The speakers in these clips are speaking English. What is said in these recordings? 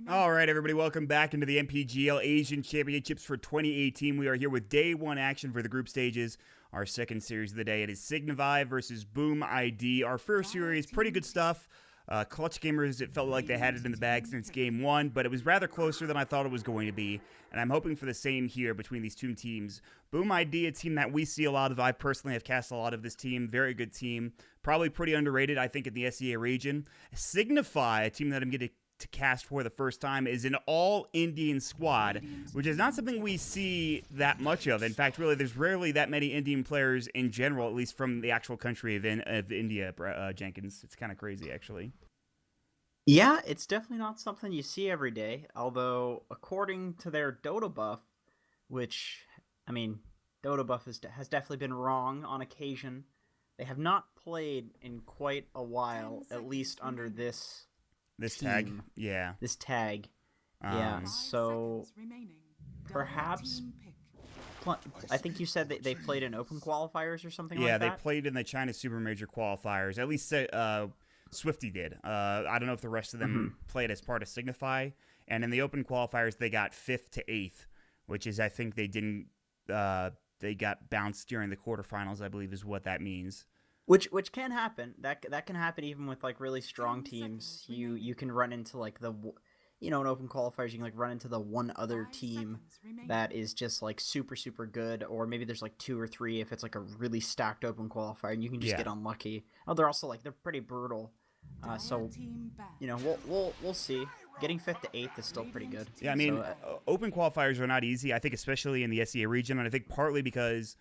All right, everybody, welcome back into the MPGL Asian Championships for 2018. We are here with day one action for the group stages. Our second series of the day, it is Signify versus Boom ID. Our first series, pretty good stuff. Clutch Gamers, it felt like they had it in the bag since game one, but it was rather closer than I thought it was going to be, and I'm hoping for the same here between these two teams. Boom ID, a team that we see a lot of. I personally have cast a lot of this team. Very good team. Probably pretty underrated, I think, in the SEA region. Signify, a team that I'm getting to cast for the first time, is an all-Indian squad, which is not something we see that much of. In fact, really, there's rarely that many Indian players in general, at least from the actual country of India, Jenkins. It's kind of crazy, actually. Yeah, it's definitely not something you see every day, although according to their Dota buff, which, I mean, Dota buff has definitely been wrong on occasion, they have not played in quite a while, at least under this tag. team. Yeah. This tag. Yeah, so perhaps... I think you said that they played in open qualifiers or something like that? Yeah, they played in the China Super Major qualifiers. At least Swifty did. I don't know if the rest of them played as part of Signify. And in the open qualifiers, they got 5th to 8th, which is, I think they didn't... they got bounced during the quarterfinals, I believe is what that means. Which can happen. That can happen even with like really strong teams. You can run into like in open qualifiers you can like run into the one other team that is just like super super good, or maybe there's like 2 or 3 if it's like a really stacked open qualifier, and you can just get unlucky. Oh, they're also like they're pretty brutal. So we'll see. Getting 5th to 8th is still pretty good. Yeah, I mean, open qualifiers are not easy. I think especially in the SEA region, and I think partly because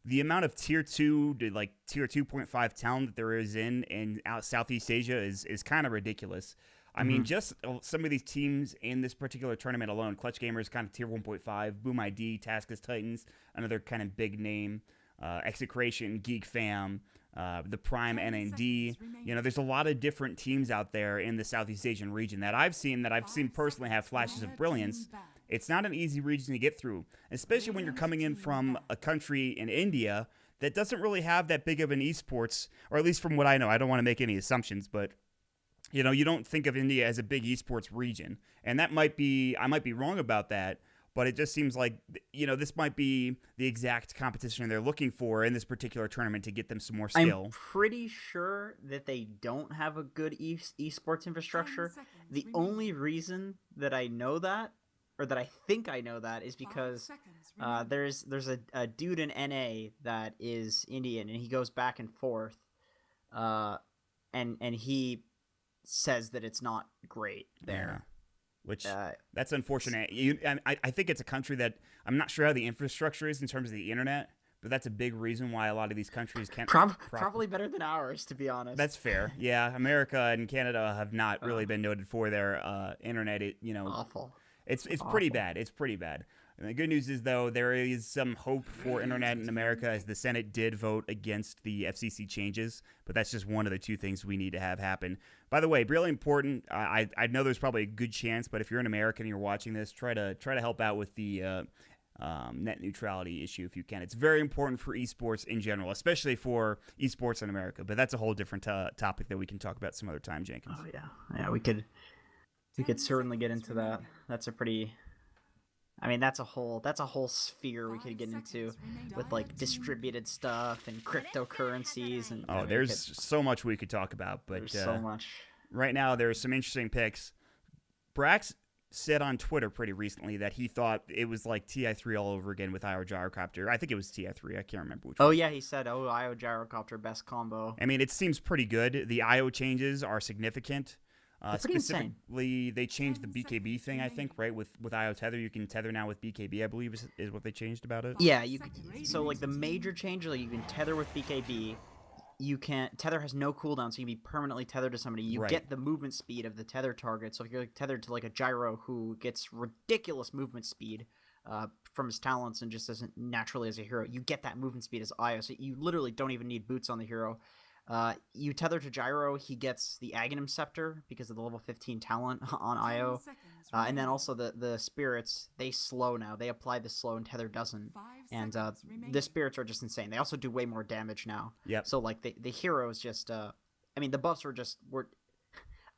the amount of tier 2 to like tier 2.5 talent that there is in Southeast Asia is kind of ridiculous. I mean, just some of these teams in this particular tournament alone, Clutch Gamers kind of tier 1.5, Boom ID, Taskus Titans, another kind of big name, Execration, Geek Fam, the Prime NND. There's a lot of different teams out there in the Southeast Asian region that I've seen personally have flashes of brilliance. It's not an easy region to get through, especially when you're coming in from a country in India that doesn't really have that big of an esports, or at least from what I know. I don't want to make any assumptions, but you don't think of India as a big esports region, and I might be wrong about that, but it just seems like this might be the exact competition they're looking for in this particular tournament to get them some more skill. I'm pretty sure that they don't have a good esports infrastructure. The only reason that I know that, or that I think I know that, is because there's a dude in NA that is Indian, and he goes back and forth, and he says that it's not great there. Yeah. Which that's unfortunate. I think it's a country that I'm not sure how the infrastructure is in terms of the internet, but that's a big reason why a lot of these countries can't. Probably better than ours, to be honest. That's fair. Yeah, America and Canada have not really been noted for their internet. Awful. It's pretty bad. It's pretty bad. And the good news is, though, there is some hope for internet in America, as the Senate did vote against the FCC changes, but that's just one of the 2 things we need to have happen. By the way, really important, I know there's probably a good chance, but if you're an American and you're watching this, try to help out with the net neutrality issue if you can. It's very important for esports in general, especially for esports in America, but that's a whole different topic that we can talk about some other time, Jenkins. Oh, yeah, we could certainly get into that. That's a whole sphere we could get into with like distributed stuff and cryptocurrencies and there's so much we could talk about, but there's so much. Right now there's some interesting picks. Brax said on Twitter pretty recently that he thought it was like TI3 all over again with IO Gyrocopter. I think it was TI3. I can't remember which one. Oh yeah, he said, IO Gyrocopter, best combo. I mean, it seems pretty good. The IO changes are significant. Specifically, insane. They changed the BKB thing, I think, right? With IO Tether, you can tether now with BKB, I believe, is what they changed about it. Yeah, so like the major change, like you can tether with BKB. Tether has no cooldown, so you can be permanently tethered to somebody. You get the movement speed of the tether target. So if you're tethered to like a gyro who gets ridiculous movement speed from his talents and just isn't naturally as a hero, you get that movement speed as IO. So you literally don't even need boots on the hero. You tether to Gyro, he gets the Aghanim Scepter because of the level 15 talent on IO. And then also the spirits, they slow now. They apply the slow and Tether doesn't. And the spirits are just insane. They also do way more damage now. Yep. So like the heroes just I mean the buffs were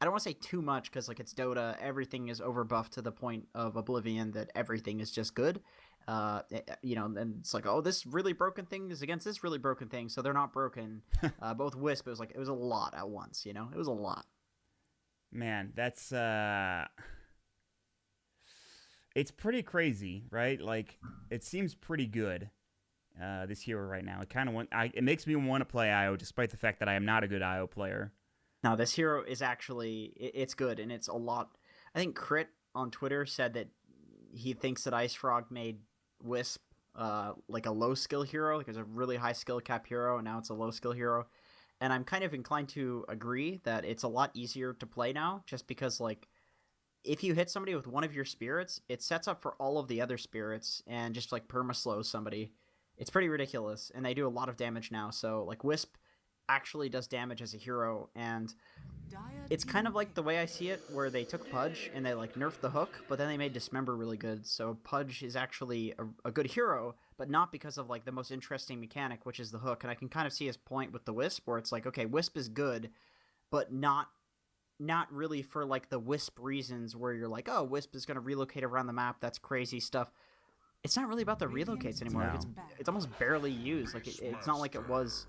I don't want to say too much because like it's Dota, everything is overbuffed to the point of oblivion that everything is just good. You know, and it's like, oh, this really broken thing is against this really broken thing, so they're not broken. Both Wisp, it was a lot at once. You know, it was a lot. Man, that's it's pretty crazy, right? Like, it seems pretty good. This hero right now, it makes me want to play IO, despite the fact that I am not a good IO player. Now, this hero is actually, it's good, and it's a lot. I think Crit on Twitter said that he thinks that Ice Frog made Wisp like a low skill hero, like it was a really high skill cap hero, and now it's a low skill hero. And I'm kind of inclined to agree that it's a lot easier to play now, just because like if you hit somebody with one of your spirits, it sets up for all of the other spirits and just like perma slows somebody. It's pretty ridiculous, and they do a lot of damage now. So like Wisp actually does damage as a hero, and it's kind of like the way I see it, where they took Pudge and they like nerfed the hook, but then they made Dismember really good. So Pudge is actually a good hero, but not because of like the most interesting mechanic, which is the hook. And I can kind of see his point with the Wisp, where it's like, okay, Wisp is good, but not really for like the Wisp reasons where you're like, oh, Wisp is going to relocate around the map. That's crazy stuff. It's not really about the relocates anymore. No. Like, it's almost barely used. Like it's not like it was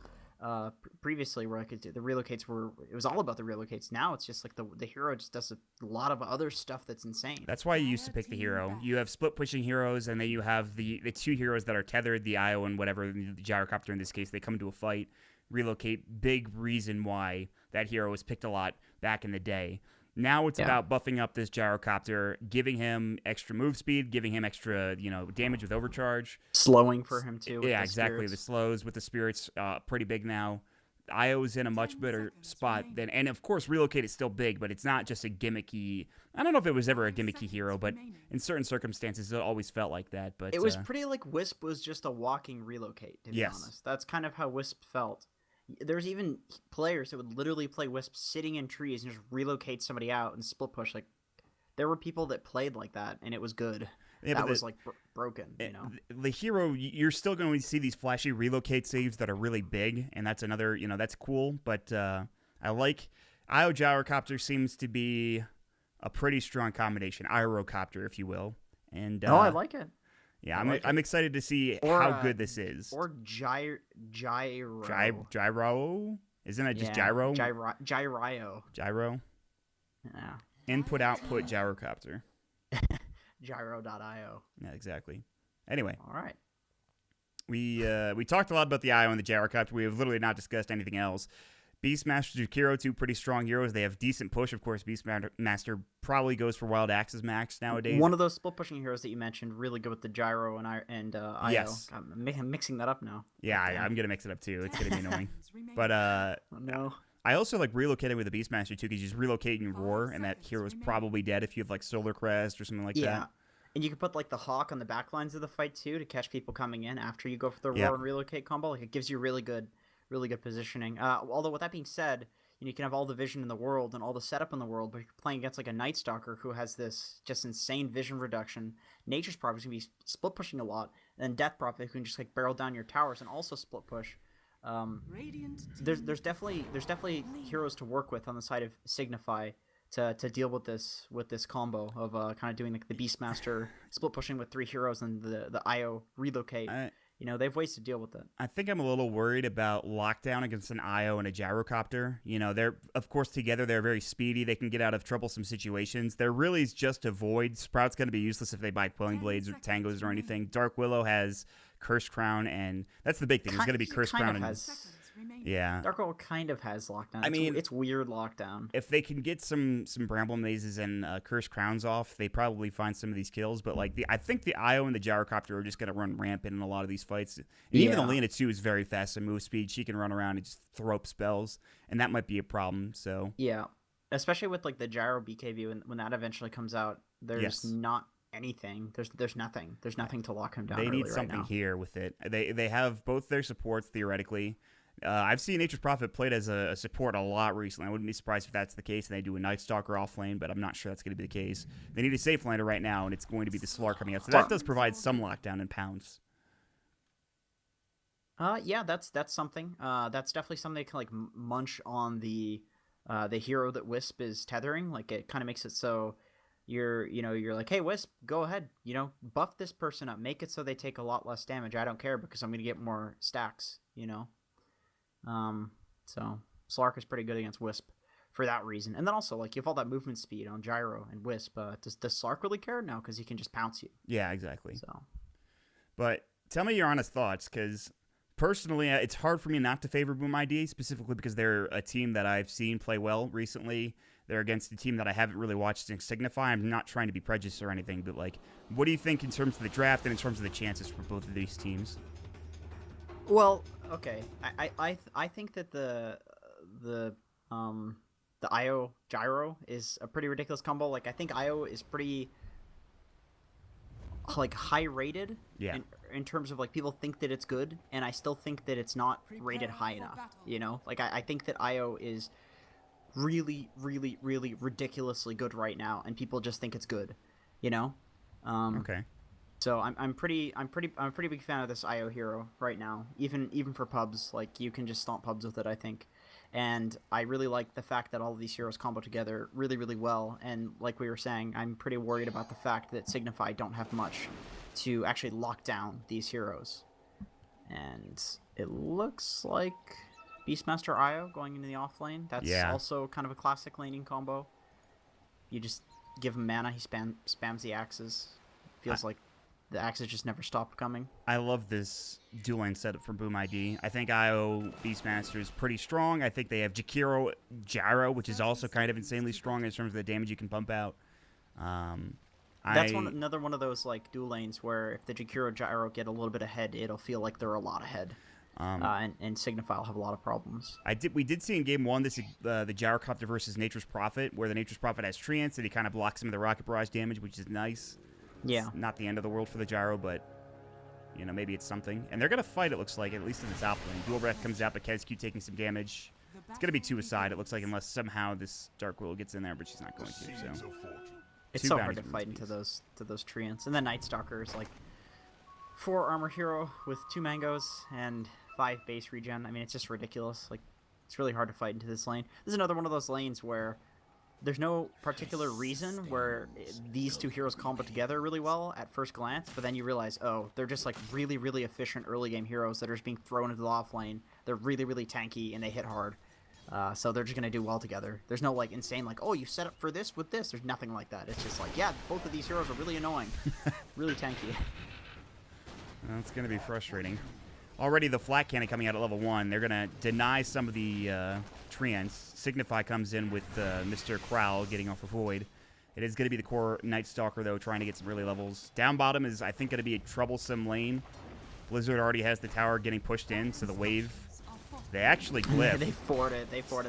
previously, where the relocates it was all about the relocates. Now it's just like the hero just does a lot of other stuff that's insane. That's why you used to pick the hero. You have split pushing heroes, and then you have the two heroes that are tethered, the IO and whatever, the gyrocopter in this case. They come to a fight, relocate. Big reason why that hero was picked a lot back in the day. Now it's about buffing up this gyrocopter, giving him extra move speed, giving him extra, damage with overcharge. Slowing for him, too. Yeah, exactly. The slows with the spirits, pretty big now. IO's in a much better spot than, and of course, relocate is still big, but it's not just a gimmicky. I don't know if it was ever a gimmicky hero, but in certain circumstances, it always felt like that. But it was pretty like Wisp was just a walking relocate, to be honest. That's kind of how Wisp felt. There's even players that would literally play Wisp sitting in trees and just relocate somebody out and split push. Like, there were people that played like that, and it was good. Yeah, that was like broken, The hero, you're still going to see these flashy relocate saves that are really big, and that's another, that's cool. But I like IO Gyrocopter seems to be a pretty strong combination, Aerocopter, if you will. And I like it. Yeah, I'm excited to see how good this is. Or gyro. Gyro? Isn't it just gyro? Gyro. Gyro? Yeah. Input, output, gyrocopter. Gyro.io. Yeah, exactly. Anyway. All right. We talked a lot about the IO and the gyrocopter. We have literally not discussed anything else. Beastmaster, Jakiro, two pretty strong heroes. They have decent push. Of course, Beastmaster probably goes for Wild Axes max nowadays. One of those split pushing heroes that you mentioned, really good with the gyro and IO. Yes. I'm mixing that up now. Yeah, I'm going to mix it up too. It's going to be annoying. But no. I also like relocating with the Beastmaster too, because you just relocate and roar, and that hero's probably dead if you have like Solar Crest or something like that. Yeah. And you can put like the Hawk on the back lines of the fight too to catch people coming in after you go for the roar and relocate combo. Like, it gives you really good positioning. Although with that being said, you can have all the vision in the world and all the setup in the world, but you're playing against like a Night Stalker who has this just insane vision reduction. Nature's Prophet is going to be split pushing a lot, and then Death Prophet who can just like barrel down your towers and also split push. There's definitely heroes to work with on the side of Signify to deal with this combo of kind of doing like the Beastmaster split pushing with three heroes and the IO relocate. They have ways to deal with it. I think I'm a little worried about lockdown against an IO and a gyrocopter. They're, of course, together, they're very speedy. They can get out of troublesome situations. They're really just a void. Sprout's going to be useless if they buy Quelling Blades or Tangos or anything. Dark Willow has Curse Crown, and that's the big thing. It's going to be Curse Crown. Dark Willow kind of has lockdown. It's weird lockdown. If they can get some Bramble Mazes and Curse Crowns off, they probably find some of these kills. But I think the IO and the Gyrocopter are just going to run rampant in a lot of these fights. And even the Lena too is very fast in move speed. She can run around and just throw up spells, and that might be a problem. So yeah, especially with like the Gyro BKB when that eventually comes out, there's not anything. There's nothing. There's nothing to lock him down. They need something here with it. They have both their supports theoretically. I've seen Nature's Prophet played as a support a lot recently. I wouldn't be surprised if that's the case and they do a Night Stalker off lane, but I'm not sure that's going to be the case. They need a safe laner right now, and it's going to be the Slar coming out. So that does provide some lockdown in pounds. Yeah, that's something. That's definitely something they can like munch on the the hero that Wisp is tethering. Like, it kind of makes it so you're like, hey, Wisp, go ahead, buff this person up, make it so they take a lot less damage. I don't care because I'm gonna get more stacks. So Slark is pretty good against Wisp for that reason. And then also, like, you have all that movement speed on Gyro and Wisp. Does Slark really care? No, because he can just pounce you. Yeah, exactly. So, but tell me your honest thoughts, because personally, it's hard for me not to favor Boom ID, specifically because they're a team that I've seen play well recently. They're against a team that I haven't really watched in Signify. I'm not trying to be prejudiced or anything, but, like, what do you think in terms of the draft and in terms of the chances for both of these teams? well, okay, I think that the IO Gyro is a pretty ridiculous combo. Like, I think IO is pretty, like, high rated. Yeah. In terms of, like, people think that it's good, and I still think that it's not rated high enough. Like, I think that IO is really, really, really ridiculously good right now, and people just think it's good. Okay. So I'm a pretty big fan of this IO hero right now. Even for pubs, like, you can just stomp pubs with it, I think. And I really like the fact that all of these heroes combo together really, really well. And like we were saying, I'm pretty worried about the fact that Signify don't have much to actually lock down these heroes. And it looks like Beastmaster IO going into the off lane. That's also kind of a classic laning combo. You just give him mana, he spams the axes. Feels like the axes just never stop coming. I love this dual lane setup from Boom ID. I think IO Beastmaster is pretty strong. I think they have Gyro, which is also kind of insanely strong in terms of the damage you can pump out. That's another one of those, like, dual lanes where if the Gyro get a little bit ahead, it'll feel like they're a lot ahead. And Signify will have a lot of problems. We did see in game one the Gyrocopter versus Nature's Prophet, where the Nature's Prophet has Treants and he kind of blocks some of the Rocket Barrage damage, which is nice. Yeah. It's not the end of the world for the Gyro, but, maybe it's something. And they're going to fight, it looks like, at least in the top lane. Dual Breath comes out, but KSQ taking some damage. It's going to be 2 aside, it looks like, unless somehow this Dark Will gets in there, but she's not going to, so. It's so hard to fight into those Treants. And then Night Stalker is, like, 4 armor hero with 2 mangoes and 5 base regen. I mean, it's just ridiculous. Like, it's really hard to fight into this lane. This is another one of those lanes where there's no particular reason where these 2 heroes combo together really well at first glance, but then you realize, oh, they're just, like, really, really efficient early game heroes that are just being thrown into the off lane. They're really, really tanky, and they hit hard. So they're just going to do well together. There's no, like, insane, like, oh, you set up for this with this. There's nothing like that. It's just like, yeah, both of these heroes are really annoying. Really tanky. That's going to be frustrating. Already the flat cannon coming out at level 1. They're going to deny some of the Treants. Signify comes in with Mr. Crowl getting off a Void. It is going to be the core Night Stalker, though, trying to get some early levels. Down bottom is, I think, going to be a troublesome lane. Blizzard already has the tower getting pushed in, so the wave... They actually glyph. They forward it.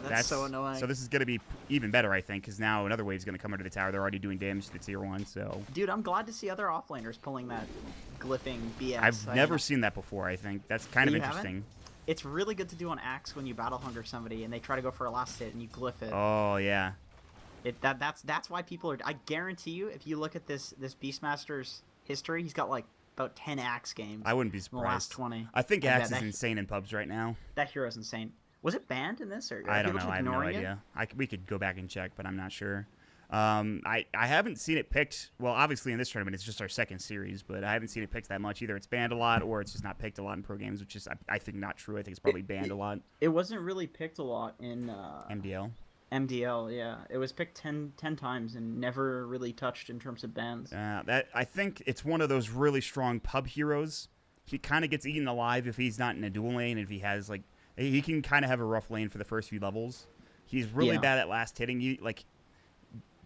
That's so annoying. So this is going to be even better, I think, because now another wave's going to come under the tower. They're already doing damage to the tier 1, so... Dude, I'm glad to see other offlaners pulling that glyphing BS. I've never seen that before, I think. That's kind of interesting. Haven't? It's really good to do on Axe when you battle hunger somebody and they try to go for a last hit and you glyph it. Oh, yeah. That's why people are... I guarantee you, if you look at this Beastmaster's history, he's got, like, about 10 Axe games. I wouldn't be surprised. In the last 20. I think Axe is insane in pubs right now. That hero's insane. Was it banned in this? Or I don't know. I have no idea. We could go back and check, but I'm not sure. I haven't seen it picked. Well, obviously in this tournament, it's just our second series, but I haven't seen it picked that much. Either it's banned a lot or it's just not picked a lot in pro games, which is, I think, not true. I think it's probably banned a lot. It wasn't really picked a lot in... MDL? MDL, yeah. It was picked 10 times and never really touched in terms of bans. I think it's one of those really strong pub heroes. He kind of gets eaten alive if he's not in a dual lane. If he has, like... He can kind of have a rough lane for the first few levels. He's really bad at last hitting you. Like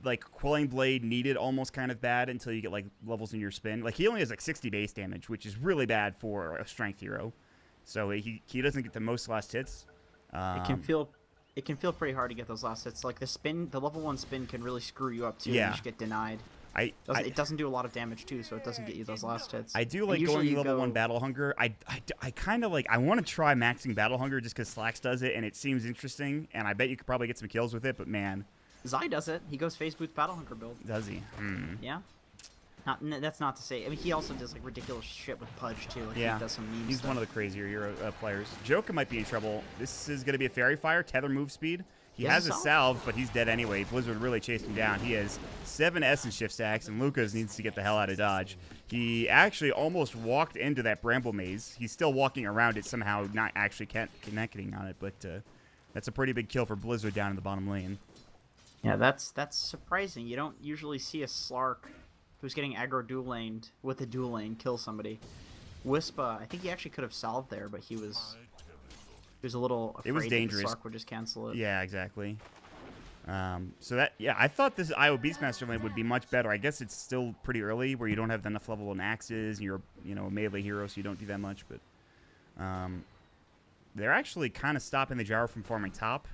Quelling Blade needed almost kind of bad until you get, like, levels in your spin. Like, he only has, like, 60 base damage, which is really bad for a strength hero. So he doesn't get the most last hits. It can feel pretty hard to get those last hits. Like, the level 1 spin can really screw you up, too. Yeah. You just get denied. It doesn't do a lot of damage, too, so it doesn't get you those last hits. I do like going level 1 Battle Hunger. I kind of like... I want to try maxing Battle Hunger just because Slacks does it, and it seems interesting, and I bet you could probably get some kills with it, but man... Zai does it. He goes Phase Boost Battle Hunger build. Does he? Yeah. That's not to say... I mean, he also does, like, ridiculous shit with Pudge, too. Like, yeah. He does some memes He's stuff. one of the crazier Euro players. Joka might be in trouble. This is going to be a Fairy Fire, Tether move speed. He has a salve, but he's dead anyway. Blizzard really chased him down. He has 7 Essence Shift stacks, and Lucas needs to get the hell out of dodge. He actually almost walked into that Bramble Maze. He's still walking around it somehow, not actually connecting on it, but that's a pretty big kill for Blizzard down in the bottom lane. Yeah, that's surprising. You don't usually see a Slark who's getting aggro dual laned with a dual lane kill somebody. Wispa, I think he actually could have salved there, but he was a little afraid it was dangerous. That the Slark would just cancel it. Yeah, exactly. So that, yeah, I thought this IO Beastmaster lane would be much better. I guess it's still pretty early where you don't have enough level in axes. You're, a melee hero, so you don't do that much. But they're actually kind of stopping the Gyro from farming top.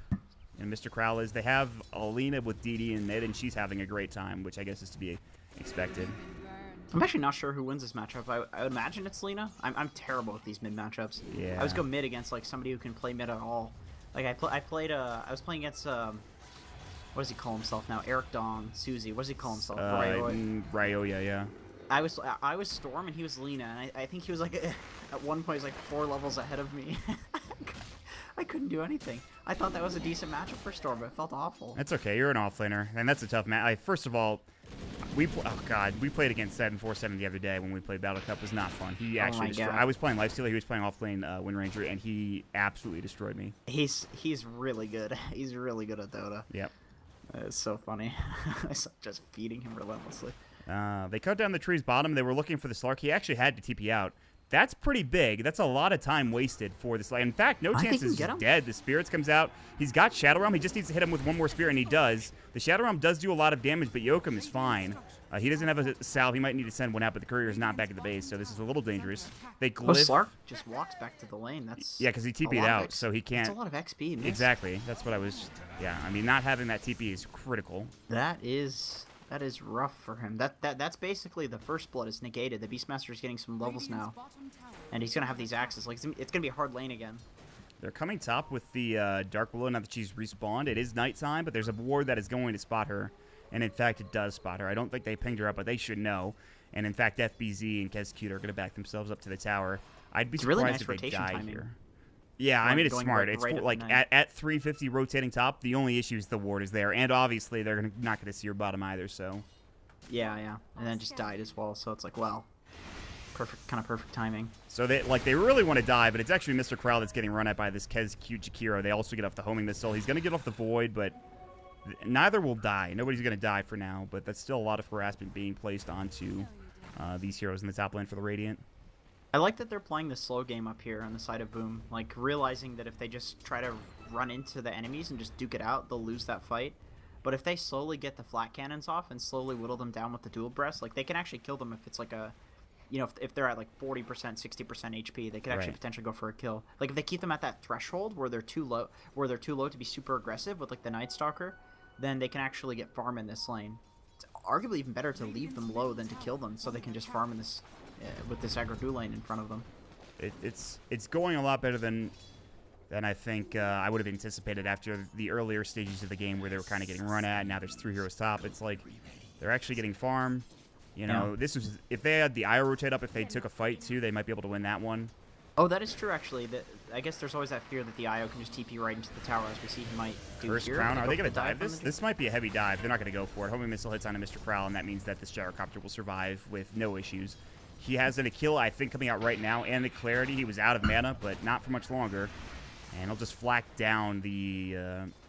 And Mr. Crowl is. They have Alina with DD and Ned, and she's having a great time, which I guess is to be expected. I'm actually not sure who wins this matchup. I would imagine it's Lina. I'm terrible with these mid matchups. Yeah. I always go mid against like somebody who can play mid at all. Like I was playing against what does he call himself now? Eric Dong, Susie. What does he call himself? Ryoya, yeah. I was Storm and he was Lina, and I think he was like at one point he was like 4 levels ahead of me. I couldn't do anything. I thought that was a decent matchup for Storm, but it felt awful. That's okay. You're an offlaner, and that's a tough match. First of all, we played against 747 the other day when we played Battle Cup. It was not fun. He actually destroyed. I was playing Lifestealer. He was playing offlane Wind Ranger, and he absolutely destroyed me. He's really good. He's really good at Dota. Yep. It's so funny. Just feeding him relentlessly. They cut down the tree's bottom. They were looking for the Slark. He actually had to TP out. That's pretty big. That's a lot of time wasted for this. In fact, no chance is dead. The Spirits comes out. He's got Shadow Realm. He just needs to hit him with one more Spirit, and he does. The Shadow Realm does do a lot of damage, but Yoakum is fine. He doesn't have a salve. He might need to send one out, but the Courier is not back at the base, so this is a little dangerous. They glyph. Slark just walks back to the lane. That's yeah, because he TP'd out, so he can't. That's a lot of XP. Missed. Exactly. That's what I was. Yeah, I mean, not having that TP is critical. That is rough for him. That's basically the first blood is negated. The Beastmaster is getting some levels now, and he's gonna have these axes. Like it's gonna be a hard lane again. They're coming top with the Dark Willow now that she's respawned. It is nighttime, but there's a ward that is going to spot her, and in fact, it does spot her. I don't think they pinged her up, but they should know. And in fact, FBZ and XctN are gonna back themselves up to the tower. I'd be surprised really nice if they rotation die timing. here. Yeah, I mean, it's smart. Right, it's right like at 350 rotating top, the only issue is the ward is there, and obviously they're not going to see your bottom either. So. Yeah, and then just died as well. So it's like, well, kind of perfect timing. So they really want to die, but it's actually Mr. Crowl that's getting run at by this XctN Jakiro. They also get off the homing missile. He's going to get off the void, but neither will die. Nobody's going to die for now, but that's still a lot of harassment being placed onto these heroes in the top lane for the Radiant. I like that they're playing the slow game up here on the side of Boom, like realizing that if they just try to run into the enemies and just duke it out, they'll lose that fight. But if they slowly get the flat cannons off and slowly whittle them down with the dual breast, like they can actually kill them if it's like a, if they're at like 40%, 60% HP, they could actually potentially go for a kill. Like if they keep them at that threshold where they're too low, to be super aggressive with like the Night Stalker, then they can actually get farm in this lane. It's arguably even better to leave them low than to kill them, so they can just farm in this with this aggro dual lane in front of them. It's going a lot better than I think I would have anticipated after the earlier stages of the game where they were kind of getting run at. Now there's 3 heroes top. It's like they're actually getting farm. This was if they had the IO rotate up, if they took a fight too, they might be able to win that one. Oh, that is true actually. I guess there's always that fear that the IO can just TP right into the tower, as we see he might do First here. Crown, are they going to dive this? This might be a heavy dive. They're not going to go for it. Homing missile hits onto Mr. Crowl, and that means that this gyrocopter will survive with no issues. He has a kill, I think, coming out right now, and the clarity. He was out of mana, but not for much longer. And he'll just flak down the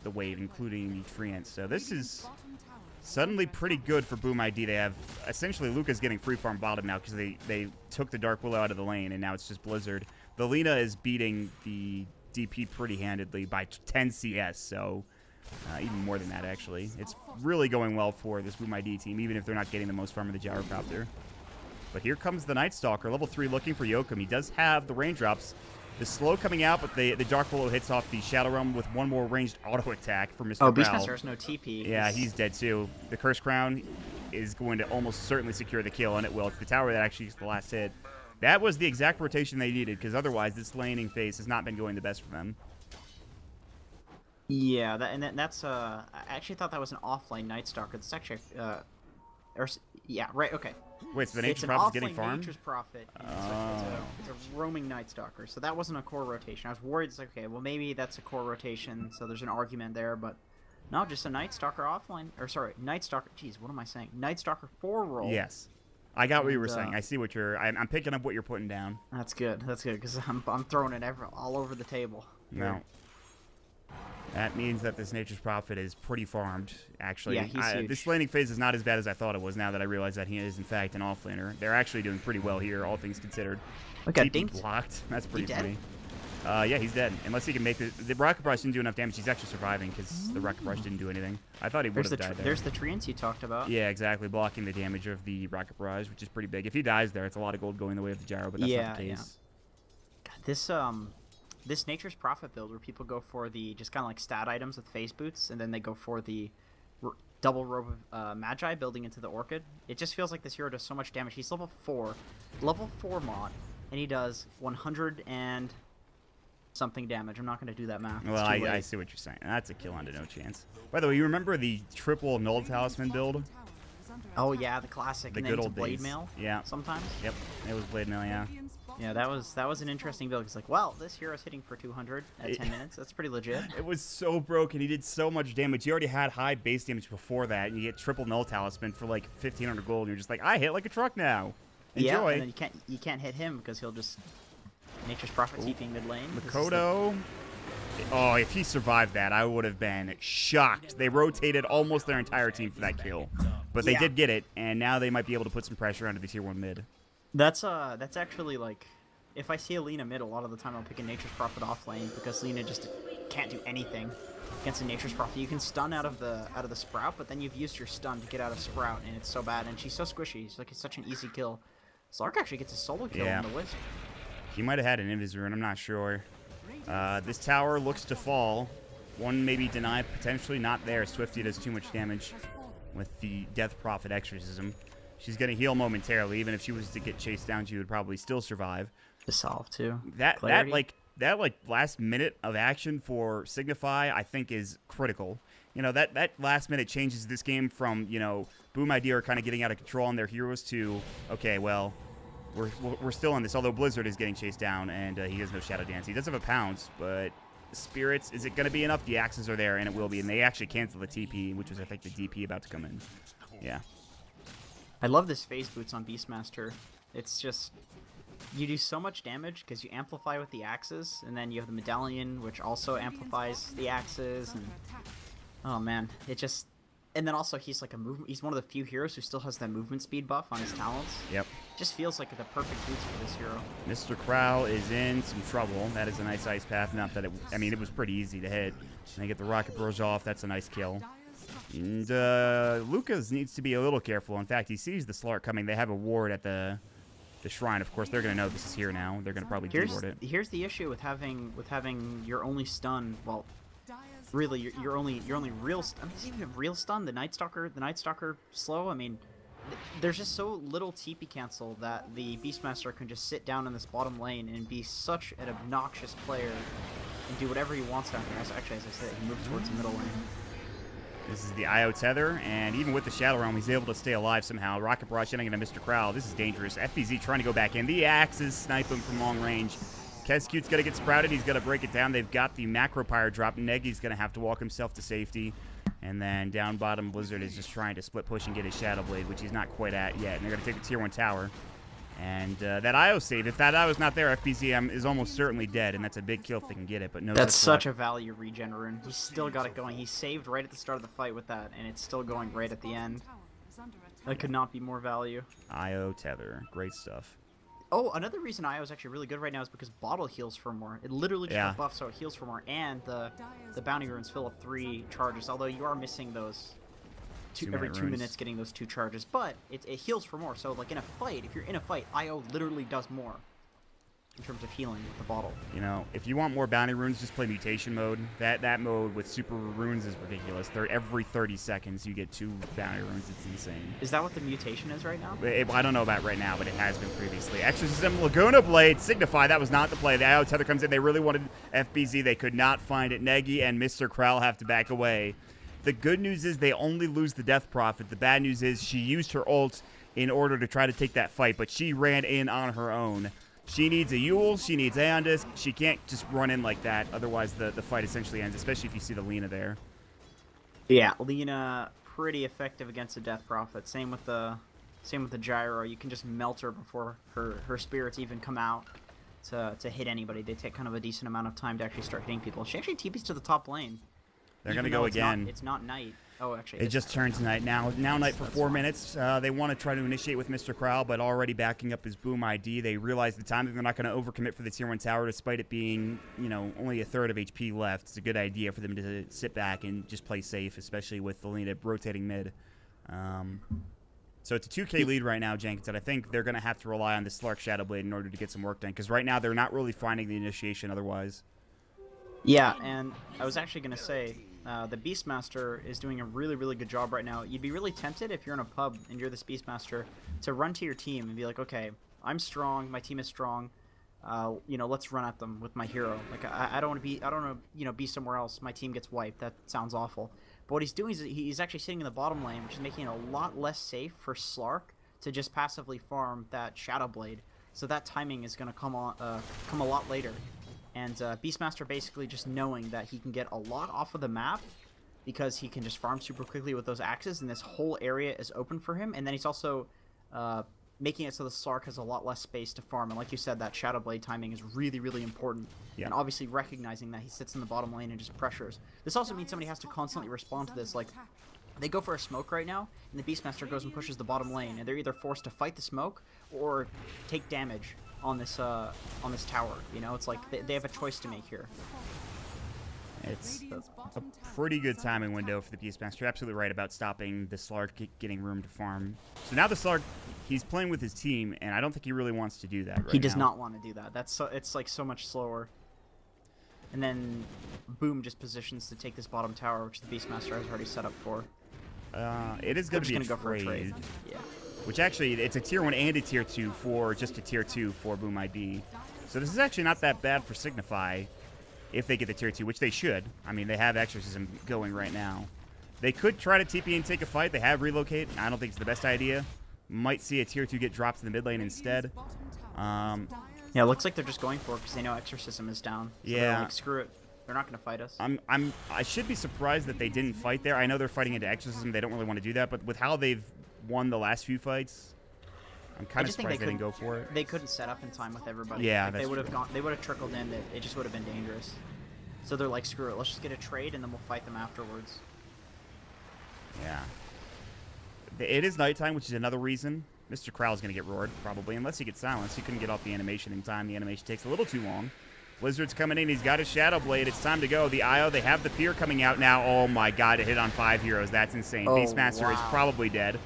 wave, including the Treants. So this is suddenly pretty good for Boom ID. They have essentially Luca's getting free farm bottom now because they took the Dark Willow out of the lane, and now it's just Blizzard. The Lina is beating the DP pretty handedly by 10 CS, so even more than that, actually. It's really going well for this Boom ID team, even if they're not getting the most farm of the gyrocopter. But here comes the Night Stalker, level 3 looking for Yoakum. He does have the raindrops. The slow coming out, but the Dark Willow hits off the Shadow Realm with one more ranged auto attack for Mr. Oh, Crowl. Beastmaster has no TP. Yeah, he's dead too. The Curse Crown is going to almost certainly secure the kill, and it will. It's the tower that actually gets the last hit. That was the exact rotation they needed, because otherwise this laning phase has not been going the best for them. Yeah, that's I actually thought that was an offlane Night Stalker. That's actually Yeah, right. Okay. Wait, so the It's Nature's an Prophet's getting offlane farmed? Nature's Prophet. And it's a roaming Night Stalker, so that wasn't a core rotation. I was worried. It's like, okay, well maybe that's a core rotation, so there's an argument there, but no, just a Night Stalker offlane. Or sorry, Night Stalker. Jeez, what am I saying? Night Stalker 4 roll. Yes. I got what you were saying. I see what you're... I'm picking up what you're putting down. That's good. That's good, because I'm throwing it all over the table. No. That means that this Nature's Prophet is pretty farmed, actually. Yeah, he's huge. This laning phase is not as bad as I thought it was now that I realize that he is, in fact, an offlaner. They're actually doing pretty well here, all things considered. Look at TP blocked. That's pretty dead? funny. Yeah, he's dead. Unless he can make the Rocket Brush didn't do enough damage. He's actually surviving because the Rocket Brush didn't do anything. I thought he would have died there. There's the treants you talked about. Yeah, exactly. Blocking the damage of the Rocket Barrage, which is pretty big. If he dies there, it's a lot of gold going the way of the gyro, but that's not the case. God, this Nature's Prophet build where people go for the just kind of like stat items with phase boots, and then they go for the double robe of Magi building into the Orchid. It just feels like this hero does so much damage. He's level 4 mod, and he does 100 and something damage. I'm not going to do that math. Well, I see what you're saying. That's a kill under no chance. By the way, you remember the triple Null Talisman build? Oh yeah, the classic. The and good then old blade days. mail. Yeah. Sometimes. Yep. It was blade mail. Yeah. Yeah, that was an interesting build. It's like, well, this hero's hitting for 200 at 10 minutes. That's pretty legit. It was so broken. He did so much damage. He already had high base damage before that, and you get triple Null Talisman for like 1,500 gold, and you're just like, I hit like a truck now. Enjoy. Yeah, and then you can't hit him because he'll just Nature's Prophet TPing mid lane. Makoto. Oh, if he survived that, I would have been shocked. They rotated almost their entire team for that kill, but they did get it, and now they might be able to put some pressure onto the tier 1 mid. That's actually like, if I see a Lina mid, a lot of the time I'll pick a Nature's Prophet off lane because Lina just can't do anything against a Nature's Prophet. You can stun out of the Sprout, but then you've used your stun to get out of Sprout, and it's so bad. And she's so squishy. It's such an easy kill. Slark actually gets a solo kill on the Wisp. He might have had an Invis rune. I'm not sure. This tower looks to fall. One maybe denied, potentially not there. Swifty does too much damage with the Death Prophet Exorcism. She's going to heal momentarily. Even if she was to get chased down, she would probably still survive. Dissolve too. That last minute of action for Signify, I think, is critical. You know, that last minute changes this game from, you know, Boom Idea are kind of getting out of control on their heroes to, okay, well, we're still on this. Although Blizzard is getting chased down and he has no Shadow Dance. He does have a Pounce, but Spirits, is it going to be enough? The axes are there, and it will be. And they actually cancel the TP, which was, I think, the DP about to come in. Yeah. I love this phase boots on Beastmaster. It's just, you do so much damage because you amplify with the axes, and then you have the medallion, which also amplifies the axes, and oh man, it just, and then also he's like he's one of the few heroes who still has that movement speed buff on his talents. Yep. Just feels like the perfect boots for this hero. Mr. Crow is in some trouble. That is a nice ice path. Not that it was pretty easy to hit. And they get the Rocket Barrage off. That's a nice kill. And Lucas needs to be a little careful. In fact, he sees the Slark coming. They have a ward at the shrine. Of course, they're going to know this is here now. They're going to probably deward it. Here's the issue with having your only stun. Well, really, your only real. I mean, is it even a real stun? The Night Stalker slow. I mean, there's just so little TP cancel that the Beastmaster can just sit down in this bottom lane and be such an obnoxious player and do whatever he wants down here. Actually, as I said, he moves towards the middle lane. This is the IO tether, and even with the Shadow Realm, he's able to stay alive somehow. Rocket Barrage hitting into Mr. Crow. This is dangerous. FBZ trying to go back in. The axes snipe him from long range. Kescute's got to get sprouted. He's got to break it down. They've got the Macro Pyre drop. Negi's going to have to walk himself to safety. And then down bottom, Blizzard is just trying to split push and get his Shadow Blade, which he's not quite at yet. And they're going to take the Tier 1 tower. And that IO save, if that IO's not there, FBZ is almost certainly dead, and that's a big kill if they can get it. But no, that's such a value regen rune. He's still got it going. He saved right at the start of the fight with that, and it's still going right at the end. That could not be more value. IO tether, great stuff. Oh, another reason IO is actually really good right now is because Bottle heals for more. It literally just got buffed, so it heals for more, and the bounty runes fill up 3 charges. Although you are missing those. Every 2 minutes getting those 2 charges, but it heals for more. So like in a fight, if you're in a fight, IO literally does more in terms of healing with the bottle. You know, if you want more bounty runes, just play mutation mode. That mode with super runes is ridiculous. Every 30 seconds you get 2 bounty runes. It's insane. Is that what the mutation is right now? I don't know about right now, but it has been previously. Exorcism, Laguna Blade, Signify. That was not the play. The IO tether comes in. They really wanted FBZ. They could not find it. Negi and Mr. Krell have to back away. The good news is they only lose the Death Prophet. The bad news is she used her ult in order to try to take that fight, but she ran in on her own. She needs a Yule, she needs Aeon Disc. She can't just run in like that, otherwise the fight essentially ends, especially if you see the Lina there. Yeah, Lina pretty effective against the Death Prophet. Same with the Gyro. You can just melt her before her spirits even come out to hit anybody. They take kind of a decent amount of time to actually start hitting people. She actually TPs to the top lane. They're going to go again. It's not night. Oh, actually. It just turns night now. Now night for 4 minutes. They want to try to initiate with Mr. Krall, but already backing up his Boom ID. They realize the timing. They're not going to overcommit for the Tier 1 tower, despite it being, only a third of HP left. It's a good idea for them to sit back and just play safe, especially with the Lina rotating mid. So it's a 2K lead right now, Jenkins, and I think they're going to have to rely on the Slark Shadowblade in order to get some work done, because right now they're not really finding the initiation otherwise. Yeah, and I was actually going to say, the Beastmaster is doing a really, really good job right now. You'd be really tempted if you're in a pub and you're this Beastmaster to run to your team and be like, okay, I'm strong, my team is strong, let's run at them with my hero. Like, I don't want to be somewhere else. My team gets wiped. That sounds awful. But what he's doing is he's actually sitting in the bottom lane, which is making it a lot less safe for Slark to just passively farm that Shadowblade. So that timing is going to come a lot later. And Beastmaster basically just knowing that he can get a lot off of the map because he can just farm super quickly with those axes, and this whole area is open for him. And then he's also making it so the Slark has a lot less space to farm. And like you said, that Shadowblade timing is really, really important. Yeah. And obviously recognizing that he sits in the bottom lane and just pressures. This also means somebody has to constantly respond to this. Like, they go for a smoke right now, and the Beastmaster goes and pushes the bottom lane, and they're either forced to fight the smoke or take damage on this tower. It's like they have a choice to make here. It's a pretty good timing window for the Beastmaster. You're absolutely right about stopping the Slark getting room to farm. So now the Slark, he's playing with his team, and I don't think he really wants to do that right now. He does not want to do that. It's like so much slower. And then Boom just positions to take this bottom tower, which the Beastmaster has already set up for. It is going to be a trade. Yeah. Which actually, it's a Tier 1 and a Tier 2 for just a Tier 2 for Boom ID. So this is actually not that bad for Signify if they get the Tier 2, which they should. I mean, they have Exorcism going right now. They could try to TP and take a fight. They have Relocate. I don't think it's the best idea. Might see a Tier 2 get dropped to the mid lane instead. Yeah, it looks like they're just going for it because they know Exorcism is down. So yeah. They're like, screw it. They're not going to fight us. I should be surprised that they didn't fight there. I know they're fighting into Exorcism. They don't really want to do that, but with how they've won the last few fights, I'm kind of surprised they didn't go for it. They couldn't set up in time with everybody. Yeah, they would have gone. They would have trickled in. It just would have been dangerous. So they're like, screw it. Let's just get a trade and then we'll fight them afterwards. Yeah. It is nighttime, which is another reason Mr. Krall's going to get roared, probably, unless he gets silenced. He couldn't get off the animation in time. The animation takes a little too long. Blizzard's coming in. He's got his Shadowblade. It's time to go. The IO, they have the Fear coming out now. Oh, my God. It hit on 5 heroes. That's insane. Oh, Beastmaster is probably dead.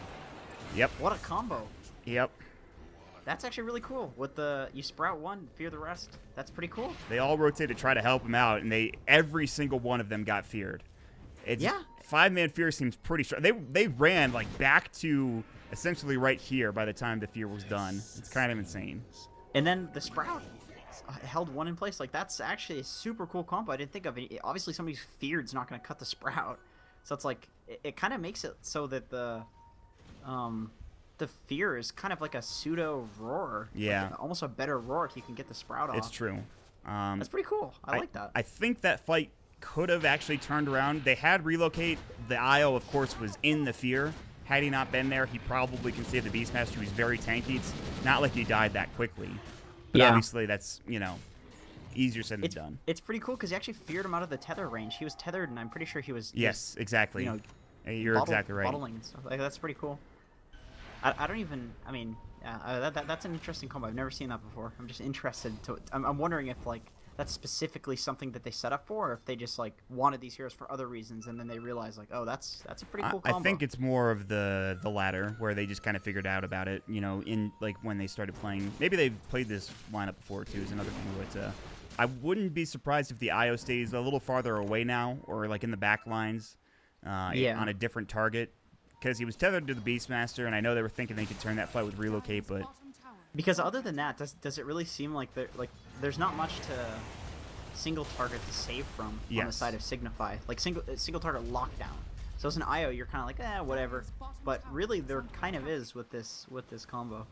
Yep. What a combo. Yep. That's actually really cool. With you sprout one, fear the rest. That's pretty cool. They all rotate to try to help him out, and every single one of them got feared. Yeah. 5-man fear seems pretty strong. They ran like back to essentially right here by the time the fear was done. It's kind of insane. And then the sprout held one in place. Like, that's actually a super cool combo. I didn't think of it. Obviously, somebody's feared's not going to cut the sprout. So it's like it kind of makes it so that the fear is kind of like a pseudo roar. Yeah. Like almost a better roar if you can get the sprout off. It's true. That's pretty cool. I like that. I think that fight could have actually turned around. They had Relocate. The IO, of course, was in the fear. Had he not been there, he probably can save the Beastmaster. He's very tanky. It's not like he died that quickly. But obviously that's, easier said than done. It's pretty cool because he actually feared him out of the tether range. He was tethered, and I'm pretty sure he was... Yes, exactly. You're exactly right. Bottling and stuff. Like, that's pretty cool. I don't even... I mean, that's an interesting combo. I've never seen that before. I'm just interested to... I'm wondering if, like, that's specifically something that they set up for, or if they just, like, wanted these heroes for other reasons, and then they realized, like, oh, that's a pretty cool combo. I think it's more of the latter, where they just kind of figured out about it, in, like, when they started playing. Maybe they've played this lineup before, too, is another thing. But I wouldn't be surprised if the IO stays a little farther away now, or, like, in the back lines on a different target, because he was tethered to the Beastmaster, and I know they were thinking they could turn that fight with Relocate, but... Because other than that, does it really seem like there's not much to single target to save from on the side of Signify? Like single target lockdown. So as an IO, you're kind of like, whatever. But really, there kind of is with this combo.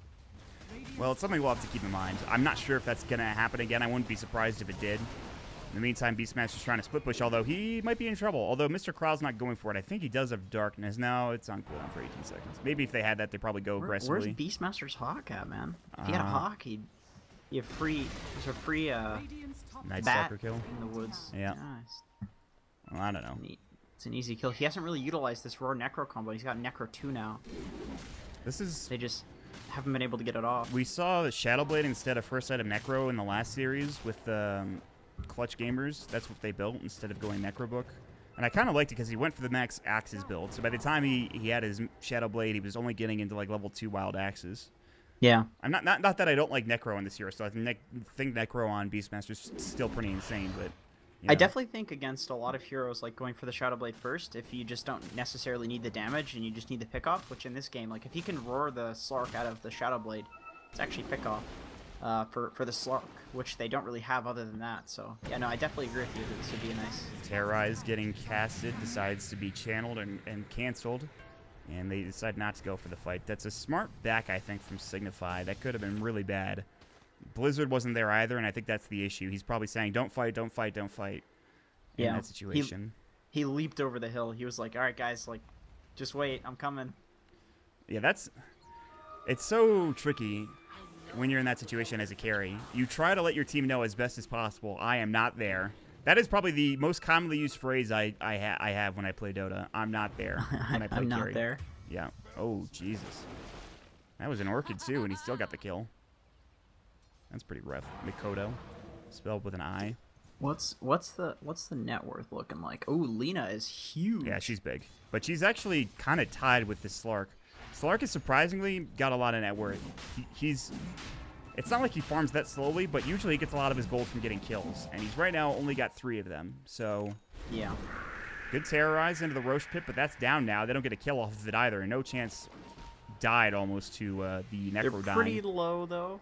Well, it's something we'll have to keep in mind. I'm not sure if that's going to happen again. I wouldn't be surprised if it did. In the meantime, Beastmaster's trying to split push, although he might be in trouble. Although Mr. Kral's not going for it. I think he does have Darkness. No, it's on cooldown for 18 seconds. Maybe if they had that, they'd probably go aggressively. Where's Beastmaster's Hawk at, man? If he had a Hawk, he'd be a free... There's a free Night bat Stalker kill in the woods. Yeah. Well, I don't know. It's an easy kill. He hasn't really utilized this Roar Necro combo. He's got Necro 2 now. This is... They just haven't been able to get it off. We saw the Shadowblade instead of first item Necro in the last series with Clutch Gamers. That's what they built instead of going Necrobook. And I kind of liked it because he went for the max axes build. So by the time he had his Shadowblade, he was only getting into like level 2 wild axes. Yeah. I'm not that I don't like Necro in this hero, so I think Necro on Beastmaster's still pretty insane, but... I definitely think against a lot of heroes, like going for the Shadowblade first, if you just don't necessarily need the damage and you just need the pick-off, which in this game, like if he can roar the Slark out of the Shadowblade, it's actually pick-off for the Slark, which they don't really have other than that. So, yeah, no, I definitely agree with you that this would be a nice... Terrorize getting casted, decides to be channeled and canceled, and they decide not to go for the fight. That's a smart back, I think, from Signify. That could have been really bad. Blizzard wasn't there either, and I think that's the issue. He's probably saying, don't fight, don't fight, don't fight in that situation. He leaped over the hill. He was like, all right, guys, like, just wait, I'm coming. Yeah, it's so tricky when you're in that situation as a carry. You try to let your team know as best as possible, I am not there. That is probably the most commonly used phrase I have when I play Dota. I'm not there when I play I'm carry. not there. Yeah. Oh, Jesus. That was an Orchid, too, and he still got the kill. That's pretty rough. Mikoto, spelled with an I. What's the net worth looking like? Oh, Lina is huge. Yeah, she's big, but she's actually kind of tied with this Slark. Slark has surprisingly got a lot of net worth. It's not like he farms that slowly, but usually he gets a lot of his gold from getting kills, and he's right now only got 3 of them. So yeah, good terrorize into the Roche pit, but that's down now. They don't get a kill off of it either, and no chance. Died almost to the Necro dying. They're pretty low though.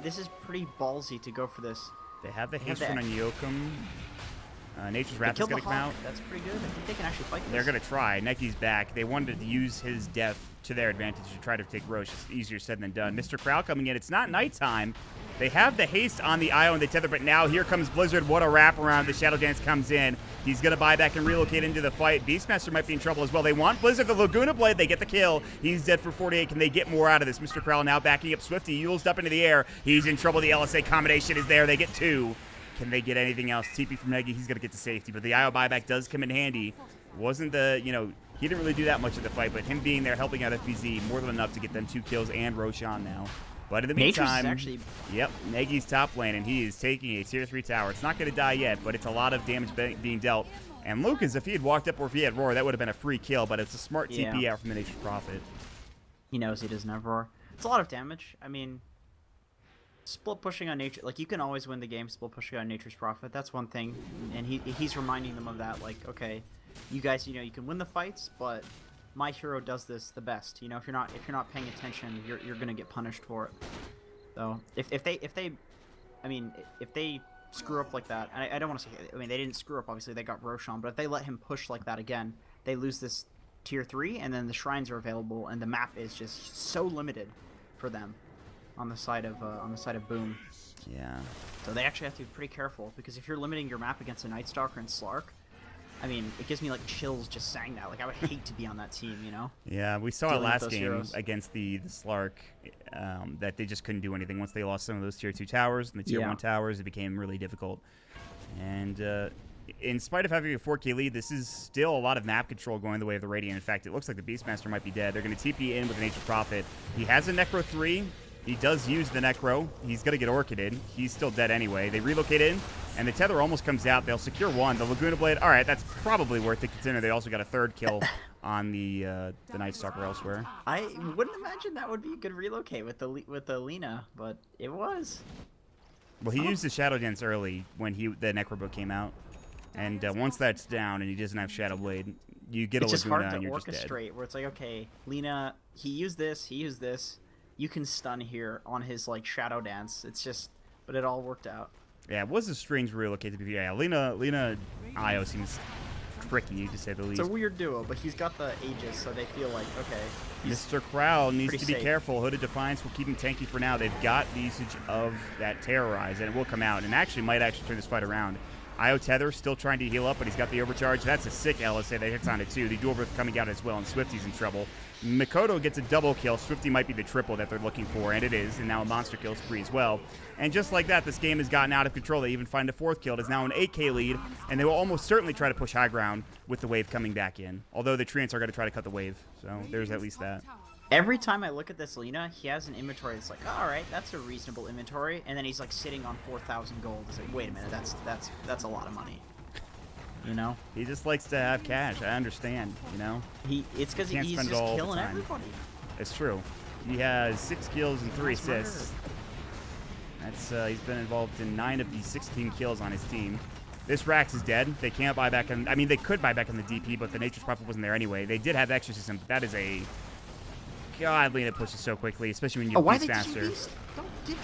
This is pretty ballsy to go for this. They have the haste on Yokum. Nature's Wrath is going to come out. That's pretty good. I think they can actually fight this. They're going to try. Neki's back. They wanted to use his death to their advantage to try to take Roche. It's easier said than done. Mr. Kral coming in. It's not nighttime. They have the haste on the IO and the tether, but now here comes Blizzard. What a wraparound. The Shadow Dance comes in. He's going to buy back and relocate into the fight. Beastmaster might be in trouble as well. They want Blizzard. The Laguna Blade. They get the kill. He's dead for 48. Can they get more out of this? Mr. Kral now backing up Swifty. Yule's up into the air. He's in trouble. The LSA combination is there. They get 2. Can they get anything else? TP from Negi. He's going to get to safety, but the IO buyback does come in handy. Wasn't the, he didn't really do that much of the fight, but him being there helping out FBZ more than enough to get them 2 kills and Roshan now. But in the meantime, yep, Negi's top lane, and he is taking a tier 3 tower. It's not going to die yet, but it's a lot of damage being dealt. And Lucas, if he had walked up or if he had Roar, that would have been a free kill, but it's a smart TP out from the Nature's Prophet. He knows he doesn't have Roar. It's a lot of damage. I mean, split pushing on Nature, like, you can always win the game split pushing on Nature's Prophet. That's one thing, and he's reminding them of that, like, okay, you guys, you can win the fights, but my hero does this the best. If you're not paying attention, you're gonna get punished for it. So if they screw up like that, and I don't want to say, they didn't screw up. Obviously, they got Roshan, but if they let him push like that again, they lose this tier 3, and then the shrines are available, and the map is just so limited for them on the side of Boom. Yeah. So they actually have to be pretty careful, because if you're limiting your map against a Night Stalker and Slark, I mean, it gives me, like, chills just saying that. Like, I would hate to be on that team, Yeah, we saw it last game against the Slark, that they just couldn't do anything. Once they lost some of those tier 2 towers and the tier 1 towers, it became really difficult. And in spite of having a 4K lead, this is still a lot of map control going the way of the Radiant. In fact, it looks like the Beastmaster might be dead. They're going to TP in with the Nature's Prophet. He has a Necro 3. He does use the Necro. He's going to get Orchided. He's still dead anyway. They relocate in, and the Tether almost comes out. They'll secure 1. The Laguna Blade, all right, that's probably worth it, considering they also got a 3rd kill on the Night Stalker elsewhere. I wouldn't imagine that would be a good relocate with the Lina, but it was. Well, he used the Shadow Dance early when the Necrobook came out, and once that's down and he doesn't have Shadow Blade, you get a Laguna and you're just dead. It's just hard to orchestrate, where it's like, okay, Lina, he used this. You can stun here on his, like, Shadow Dance. It's just, but it all worked out. Yeah, it was a strange relocate to be. Yeah, Lina IO seems tricky, to say the least. It's a weird duo, but he's got the Aegis, so they feel like, okay. Mr. Crowl needs to be safe. careful. Hooded Defiance will keep him tanky for now. They've got the usage of that Terrorize, and it will come out, and might turn this fight around. IO Tether still trying to heal up, but he's got the overcharge. That's a sick LSA that hits on it, too. The dual breath coming out as well, and Swifty's in trouble. Makoto gets a double kill. Swifty might be the triple that they're looking for, and it is, and now a monster kill spree as well. And just like that, this game has gotten out of control. They even find a 4th kill. It is now an 8K lead, and they will almost certainly try to push high ground with the wave coming back in. Although the Treants are going to try to cut the wave, so there's at least that. Every time I look at this Lina, he has an inventory that's like, all right, that's a reasonable inventory, and then he's like sitting on 4,000 gold. It's like, wait a minute, that's a lot of money. You know? He just likes to have cash. I understand, you know? It's because he's just killing everybody. It's true. He has 6 kills and 3 assists. That's he's been involved in 9 of the 16 kills on his team. This Rax is dead. They can't buy back on... I mean, they could buy back on the DP, but the Nature's Prophet wasn't there anyway. They did have Exorcism, but that is a... God, Lina pushes so quickly, especially when you beast faster.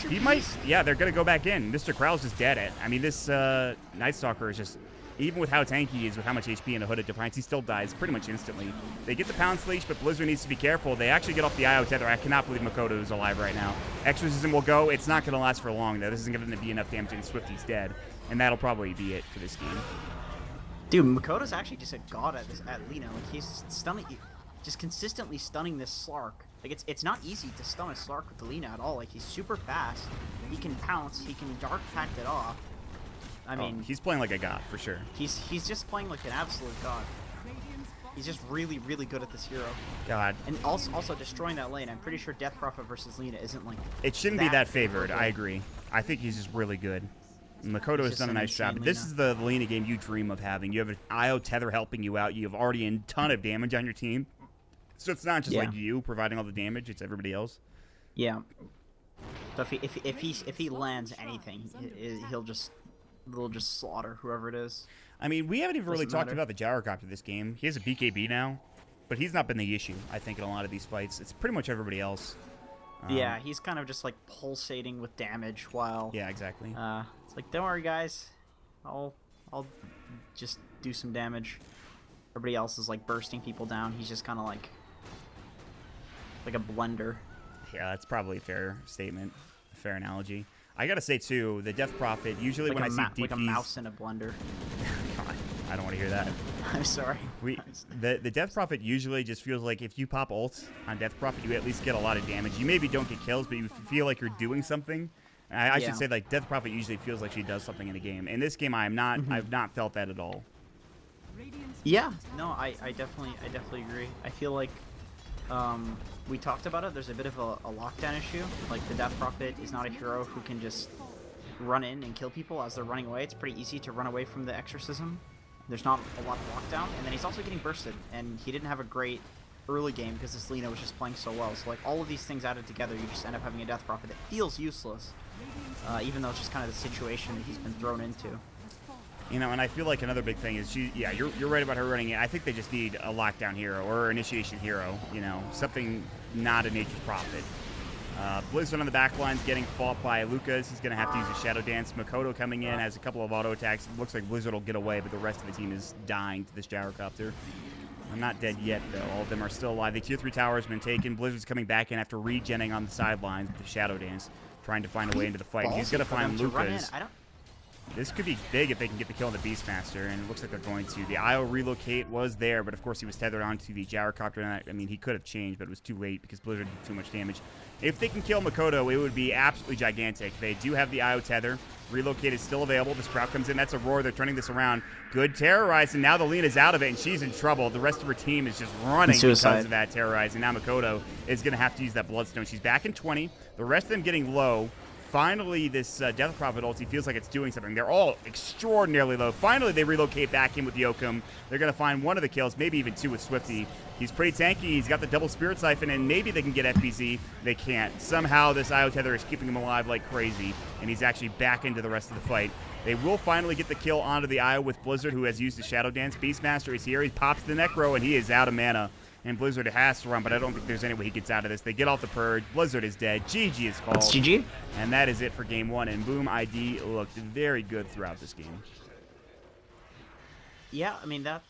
He might... Yeah, they're going to go back in. Mr. Krau's just dead at... I mean, this Night Stalker is just... Even with how tanky he is, with how much HP and a Hooded Defiance, he still dies pretty much instantly. They get the Pound Leash, but Blizzard needs to be careful. They actually get off the IO Tether. I cannot believe Makoto is alive right now. Exorcism will go. It's not going to last for long, though. This isn't going to be enough damage, and Swifty's dead. And that'll probably be it for this game. Dude, Makoto's actually just a god at Lina. Like, he's stunning, just consistently stunning this Slark. Like, it's not easy to stun a Slark with the Lina at all. Like, he's super fast. He can pounce. He can Dark Pact it off. I mean, he's playing like a god for sure. He's just playing like an absolute god. He's just really, really good at this hero. God. And also destroying that lane. I'm pretty sure Death Prophet versus Lina isn't like. It shouldn't be that favored. I agree. I think he's just really good. Makoto has done a nice job. This is the Lina game you dream of having. You have an IO Tether helping you out. You have already a ton of damage on your team. So it's not just like you providing all the damage. It's everybody else. Yeah. So if he lands anything, he'll just slaughter whoever it is. I mean, we haven't even really talked about the Gyrocopter this game. He has a BKB now, but he's not been the issue, I think, in a lot of these fights. It's pretty much everybody else. Yeah, he's kind of just like pulsating with damage while... Yeah, exactly. It's like, don't worry, guys. I'll just do some damage. Everybody else is like bursting people down. He's just kind of like a blender. Yeah, that's probably a fair statement, a fair analogy. I gotta say too, the Death Prophet, usually like when I see DPs... Like a mouse in a blender. God, I don't want to hear that. I'm sorry. The Death Prophet usually just feels like if you pop ult on Death Prophet, you at least get a lot of damage. You maybe don't get kills, but you feel like you're doing something. I should say, like, Death Prophet usually feels like she does something in a game. In this game, I've not felt that at all. Yeah, no, I definitely agree. I feel like we talked about it. There's a bit of a lockdown issue. Like, the Death Prophet is not a hero who can just run in and kill people as they're running away. It's pretty easy to run away from the Exorcism. There's not a lot of lockdown, and then he's also getting bursted, and he didn't have a great early game because this Lina was just playing so well. So, like, all of these things added together, you just end up having a Death Prophet that feels useless, even though it's just kind of the situation that he's been thrown into. You know, and I feel like another big thing is you're right about her running in. I think they just need a lockdown hero or initiation hero, you know, something not a Nature's Prophet. Blizzard on the back line's getting fought by Lucas. He's going to have to use a Shadow Dance. Makoto coming in has a couple of auto attacks. It looks like Blizzard will get away, but the rest of the team is dying to this Gyrocopter. I'm not dead yet, though. All of them are still alive. The Tier 3 tower has been taken. Blizzard's coming back in after regenning on the sidelines with the Shadow Dance, trying to find a way into the fight. He's going to find Lucas. This could be big if they can get the kill on the Beastmaster, and it looks like they're going to. The IO relocate was there, but of course he was tethered onto the Gyrocopter, and I mean, he could have changed, but it was too late because Blizzard did too much damage. If they can kill Makoto, it would be absolutely gigantic. They do have the IO tether. Relocate is still available. The Sprout comes in. That's a roar. They're turning this around. Good Terrorize, and now the Lina's out of it, and she's in trouble. The rest of her team is just running because of that Terrorize, and now Makoto is going to have to use that Bloodstone. She's back in 20. The rest of them getting low. Finally, this Death Prophet ulti feels like it's doing something. They're all extraordinarily low. Finally, they relocate back in with Yokum. They're going to find one of the kills, maybe even two with Swifty. He's pretty tanky. He's got the double Spirit Siphon, and maybe they can get FBZ. They can't. Somehow, this IO Tether is keeping him alive like crazy, and he's actually back into the rest of the fight. They will finally get the kill onto the IO with Blizzard, who has used the Shadow Dance. Beastmaster is here. He pops the Necro, and he is out of mana. And Blizzard has to run, but I don't think there's any way he gets out of this. They get off the Purge. Blizzard is dead. GG is called. It's GG. And that is it for Game 1. And Boom ID looked very good throughout this game. Yeah, I mean, that